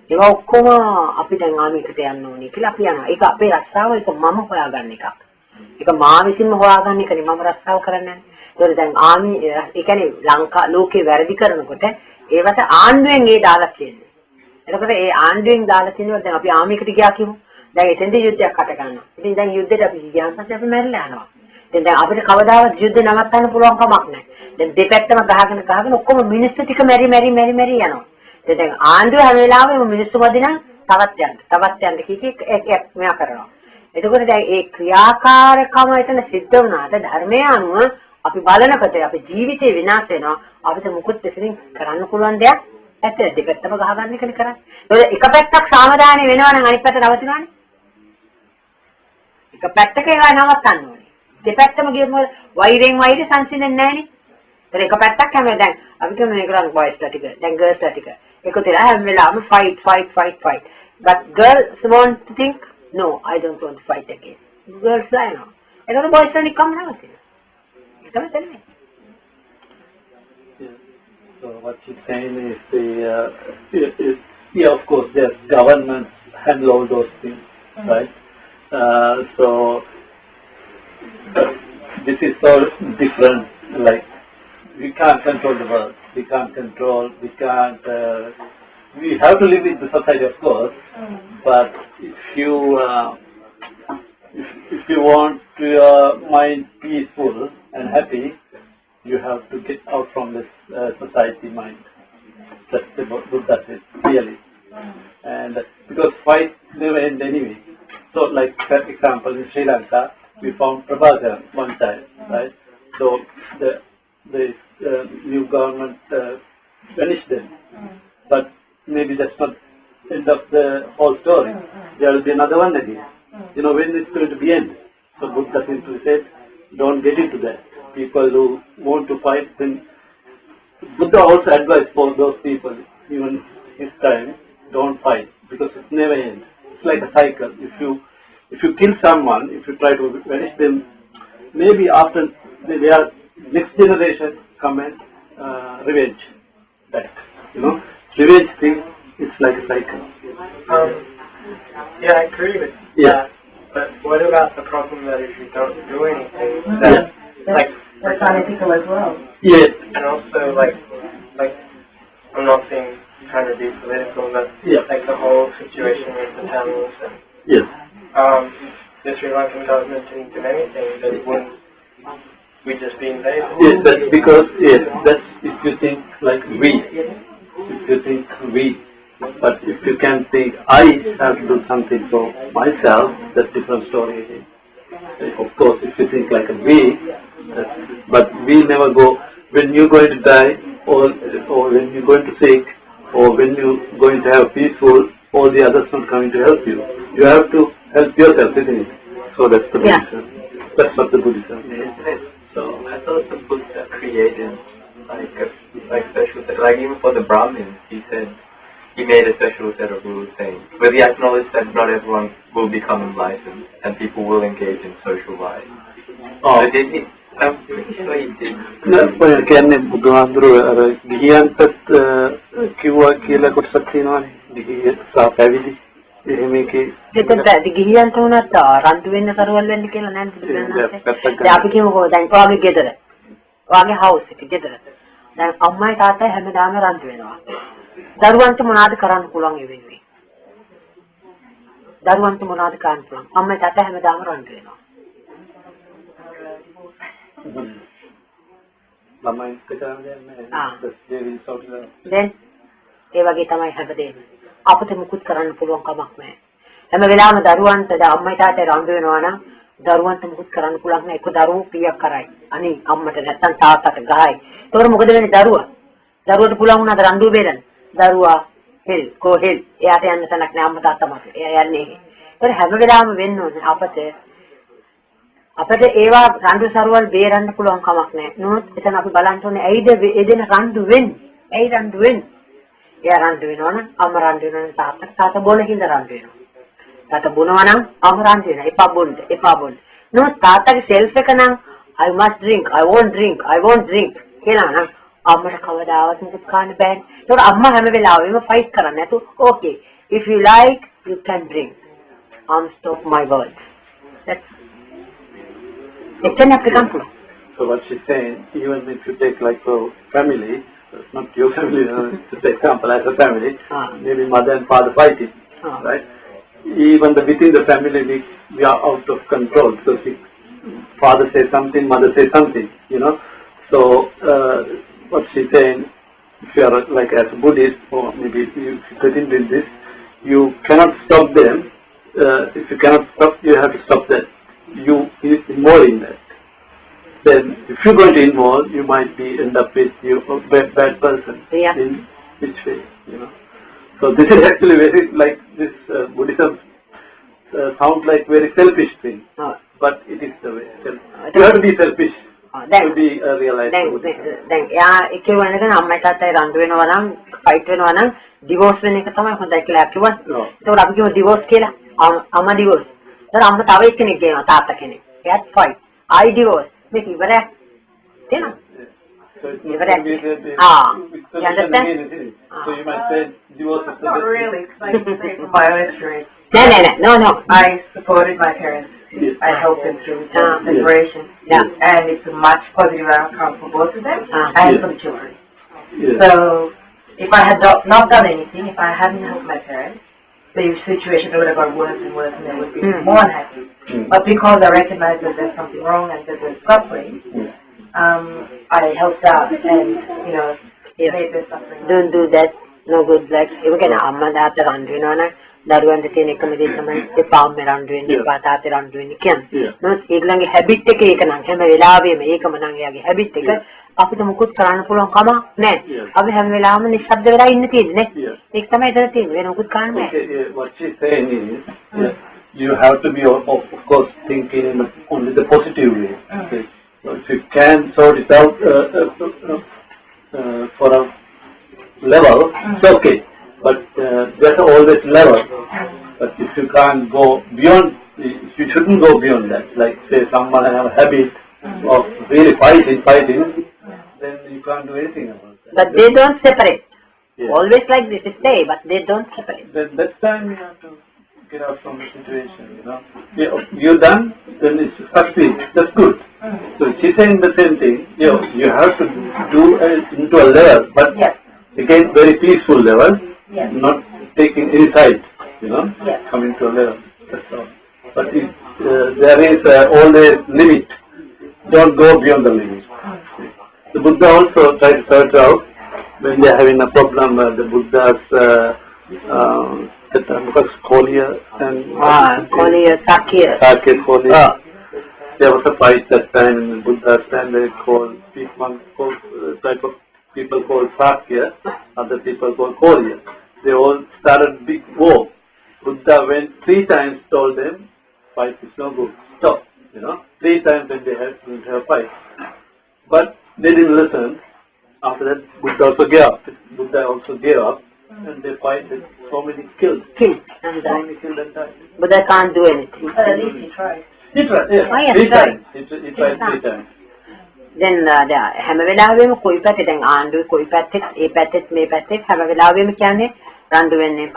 ඒවා ඔක්කොම අපි දැන් ආමිකට යන්න ඕනේ කියලා අපි යනවා. ඒක අපේ රස්සාව ඒක මම හොයාගන්න එකක්. ඒක මා විසින්ම හොයාගන්න එක නෙමෙයි මම රස්සාව කරන්නේ. ඒතකොට දැන් ආමි ඒ කියන්නේ ලංකා ලෝකේ වැරදි කරනකොට ඒවට ආණ්ඩුවෙන් ඒ දාලා තියෙන්නේ. එතකොට ඒ ආණ්ඩුවෙන් දාලා තියෙනවා දැන් අපි ආමිකට ගියා කියමු. දැන් එතෙන්ද යුද්ධයක් අට ගන්නවා. ඉතින් දැන් යුද්ධෙට අපි ගියාන් පස්සේ අපි මැරිලා යනවා. ඉතින් දැන් අපිට කවදාවත් යුද්ධ නවත්තන්න පුළුවන් කමක් නැහැ. දැන් දෙපැත්තම ගහගෙන ඔක්කොම මිනිස්සු ටික මැරි යනවා. දැන් ආණ්ඩුව හැම වෙලාවෙම මිනිස්සු මැදිනම් තවත් යන්න කීකී මෙයා කරනවා. එතකොට දැන් ඒ ක්‍රියාකාරකම එතන සිද්ධ වුණාට ධර්මයේ අනුව අපි බලනකොට අපේ ජීවිතේ විනාශ වෙනවා. අපිට මුකුත් දෙකින් කරන්න පුළුවන් දෙයක් ඇත්තද? දෙපැත්තම ගහගන්න එකනේ කරන්නේ. ඒක එක පැත්තක් සාමදානෙ වෙනවා නම් අනිත් පැත්ත නවතිනවනේ. එක පැත්තක ඒවා නවත්තන්න ඕනේ. දෙපැත්තම ගියම වෛරෙන් වෛරය සංසිඳෙන්නේ නැහනේ. ඒක එක පැත්තක් හැම දැන් අපි කියන මේ කරන්නේ බොයිස්ලා ටික. දැන් ගර්ල්ස්ලා ටික. ඒක උතලා හැම වෙලාවෙම fight. But girls want to think, no, I don't want to fight again. Girls ලා එනවා. ඒකට බොයිස්ලා නිකම්ම නවතිනවා. ඒක තමයි තේරෙන්නේ. So what she's saying is yeah, of course, there's governments handle all those things, right? So this is so different. Like we can't control the world. We have to live in the society, of course. But if you want your mind peaceful and happy, you have to get out from this society mind. That's what Buddha says, really. And because fight never end anyway. So, like for example, in Sri Lanka, we found Prabhakara one time, right? So the new government vanished them. But maybe that's not end of the whole story. There will be another one again. You know, when it's going to be end. So Buddha simply said, don't get into that. People who want to fight, then Buddha also advised for those people, even his time, don't fight, because it never ends. It's like a cycle. If you kill someone, if you try to vanish them, maybe after their next generation come and revenge back. You know, revenge thing, it's like a cycle. Yeah, I agree with that. But what about the problem that if you don't do anything, that that's unethical as well. Yes. And also like I'm not saying trying to be political, but like the whole situation with the Tamils and the Sri Lankan government didn't do anything, then wouldn't we just be invaded? Yes, that's because that's if you think like we. But if you can think I have to do something for myself, that's different story again. Of course, if you think like a we, but we never go when you're going to die, or when you're going to sick, or when you're going to have peaceful, all the others not coming to help you. You have to help yourself, isn't it? So that's the Buddhism. That's what the Buddhism is. So I thought the Buddha created like special set, like even for the Brahmins, he said he made a special set of rules saying, where he acknowledged that not everyone will become enlightened and people will engage in social life. So did he? I'm pretty sure he did. කියන්නේ බුදුහාමුදුරුවෝ අර ගිහියන්ටත් කිව්වා කියලා කොටසක් තියෙනවානේ. ගිහිය සහ පැවිදි. එහෙම එකේ දෙකත් ගිහියන්ට උනත් රණ්ඩු වෙන්න සරුවල් වෙන්න කියලා නෑ බුදුරජාණන් වහන්සේ. දැන් අපි කියමුකෝ දැන් ඔයාගේ ගෙදර. ඔයාගේ හවුස් එක ගෙදර. දැන් අම්මයි තාත්තයි හැමදාම රණ්ඩු වෙනවා. දරුවන්ට මොනවද කරන්න පුළුවන් ඒ වෙනුවෙන්? දරුවන්ට මොනවද කරන්න පුළුවන්? අම්මයි තාත්තයි හැමදාම රණ්ඩු වෙනවා. ළමයි කරන්නේ දැන් ඒ වගේ තමයි හැමදේම. අපිට මුකුත් කරන්න පුළුවන් කමක් නැහැ. හැම වෙලාවෙම දරුවන්ට අම්මයි තාත්තයි රණ්ඩු වෙනවා නම් දරුවන්ට මුකුත් කරන්න පුළුවන් නැහැ. ඒක දරුවෝ පියක් කරයි. අනේ අම්මට නැත්තම් තාත්තට ගහයි. ඒතකොට මොකද වෙන්නේ දරුවා? දරුවට පුළුවන් වුණාද රණ්ඩුව බේරන්න? දරුවා හෙල් කොහෙල් එයාට යන්න තැනක් නෑ අම්මා තාත්තා මත. එයා යන්නේ. ඒතකොට හැම වෙලාවෙම වෙන්න ඕනේ අපිට ඒවා රණ්ඩු සරුවල් බේරන්න පුළුවන් කමක් නෑ. නමුත් එතන අපි බලන්න ඕනේ ඇයිද එදෙන රණ්ඩු වෙන්නේ? ඇයි රණ්ඩු වෙන්නේ? එයා රණ්ඩු වෙනවනම් අම්මා රණ්ඩු වෙනවනම් තාත්තා බොන හින්දා රණ්ඩු වෙනවා. තාත්තා බොනවා නම් අම්මා රණ්ඩු වෙනවා. එපා බොන්න. නමුත් තාත්තගේ සෙල්ෆ් එක නම් I must drink, I won't drink කියලා නම් අම්මට කවදාවත් මුකුත් කන්න බෑනේ. ඒකට අම්මා හැම වෙලාවෙම ෆයිට් කරන්නේ නැතු. Okay, if you like, you can drink. I'm stop my words. That's it's an example. So what she's saying, even if you take like a family, not your family, just example as a family, maybe mother and father fighting, right? Even within the family, we are out of control because father says something, mother says something, you know. So what she's saying, if you are like as a Buddhist, or maybe if you get into this, you cannot stop them. If you cannot stop, you have to stop that. You involve in that. Then if you're going to involve, you might end up with you a bad person. Yeah. In which way, you know. So this is actually very like this Buddhism sounds like very selfish thing, but it is the way. You have to be selfish to be realized. දැන් එයා එක වෙනකන් අම්මයි තාත්තයි රණ්ඩු වෙනවා නම් fight වෙනවා නම් ඩිවෝස් වෙන එක තමයි හොඳයි කියලා කිව්වා. ඒකට අපි කියමු ඩිවෝස් කියලා. අම්මා ඩිවෝස්. ඒතර අම්මා තව එක්කෙනෙක් ගේනවා තාත්තා කෙනෙක්. එයාත් ෆයිට්. I divorce. මේක ඉවරයක්. තේරෙනවද? So it's not going to be you understand? So you might say divorce is the Not best really, because I can say from my own experience. No. I supported my parents. Yes. I helped them through the separation. Yeah. And it's a much positive outcome for both of them and for the children. Yes. So if I had not done anything, if I hadn't helped my parents, the situation would have got worse and worse and they would be more unhappy. But because I recognized that there's something wrong and that there's suffering, I helped out and, you know, made their suffering. Don't do that. No good. Like, you can අම්මා තාත්තා රණ්ඩු වෙනවා නම් දරුවන්ට තියෙන එකම දේ තමයි එපා අම්මේ රණ්ඩු වෙන්නේ එපා තාත්තේ රණ්ඩු වෙන්නේ කියන්නේ. නමුත් ඒගොල්ලන්ගේ හැබිට් එක ඒක නම් හැම වෙලාවෙම ඒකම නම් එයාගේ හැබිට් එක අපිට මුකුත් කරන්න පුළුවන් කමක් නැහැ. අපි හැම වෙලාවෙම නිශ්ශබ්ද වෙලා ඉන්න තියෙන්නේ නේ. ඒක තමයි එතන තියෙන්නේ. වෙන මුකුත් කරන්න බෑ. What she's saying is, you have to be, of course, thinking in only the positive way. Okay? So if you can sort it out for a level, it's okay. But there's always level. But if you can't go beyond, you shouldn't go beyond that. Like say someone have a habit of really fighting, then you can't do anything about that. But they don't separate. Always like this, stay, but they don't separate. Then that time you have to get out from the situation, you know. You're done, then it's succeed. That's good. So she's saying the same thing. You have to do into a level, but again very peaceful level, not taking any side, you know, coming to a level. That's all. But there is always limit. Don't go beyond the limit. The Buddha also tried to sort out when they are having a problem. The Buddha's Kolia and Kolia, Sakya. Kolia. There was a fight that time in Buddha's time. They called type of people called Sakya, other people called Kolia. They all started big war. Buddha went 3 times, told them, fight is no good, stop. You know, 3 times when they had to have a fight. But they didn't listen. After that, Buddha also gave up. And they fight with so many killed. And died. And Buddha can't do anything. But at least he tried. He tried, yes. Oh, yes, 3 right. times. He tried 3 times. Then හැම වෙලාවෙම කොයි පැත්තේ දැන් ආණ්ඩුවේ කොයි පැත්තේ ඒ පැත්තේ මේ පැත්තේ හැම වෙලාවෙම කියන්නේ රණ්ඩු වෙන්නේ